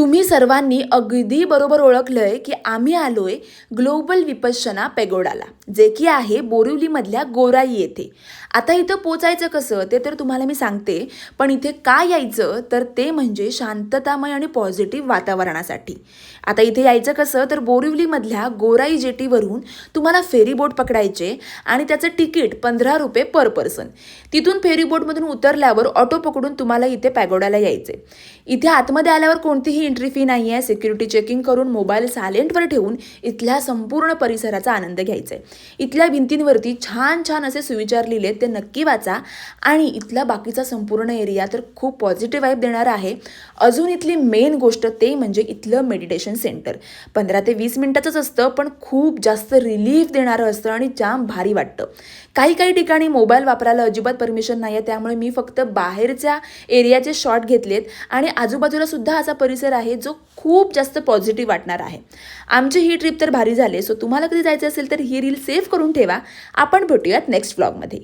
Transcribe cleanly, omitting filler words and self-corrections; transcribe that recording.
तुम्ही सर्वांनी अगदी बरोबर ओळखलंय की आम्ही आलोय ग्लोबल विपश्यना पेगोडाला, जे की आहे बोरिवलीमधल्या गोराई येथे. आता इथं पोचायचं कसं ते तर तुम्हाला मी सांगते, पण इथे का यायचं तर ते म्हणजे शांततामय आणि पॉझिटिव्ह वातावरणासाठी. आता इथे यायचं कसं तर बोरिवलीमधल्या गोराई जेटीवरून तुम्हाला फेरी बोट पकडायचे आणि त्याचं तिकीट ₹15 पर पर्सन. तिथून फेरी बोटमधून उतरल्यावर ऑटो पकडून तुम्हाला इथे पॅगोडाला यायचे. इथे आतमध्ये आल्यावर कोणतीही एंट्री फी नाही आहे. सिक्युरिटी चेकिंग करून मोबाईल सायलेंटवर ठेवून इथल्या संपूर्ण परिसराचा आनंद घ्यायचा आहे. इथल्या भिंतींवरती छान छान असे सुविचार लिहिलेत, ते नक्की वाचा. आणि इथला बाकीचा संपूर्ण एरिया तर खूप पॉझिटिव्ह वाईब देणारा आहे. अजून इथली मेन गोष्ट ते म्हणजे इथलं मेडिटेशन सेंटर 15 ते 20 मिनिटाचंच असतं, पण खूप जास्त रिलीफ देणारं असतं आणि जाम भारी वाटतं. काही काही ठिकाणी मोबाईल वापरायला अजिबात परमिशन नाही आहे, त्यामुळे मी फक्त बाहेरच्या एरियाचे शॉट घेतलेत आणि आजूबाजूला सुद्धा असा परिसर आहे जो खूप जास्त पॉझिटिव्ह वाटणार आहे. आमची ही ट्रिप तर भारी झाली. सो तुम्हाला कधी जायचं असेल तर ही रील सेव्ह करून ठेवा. आपण भेटूयात नेक्स्ट व्लॉगमध्ये.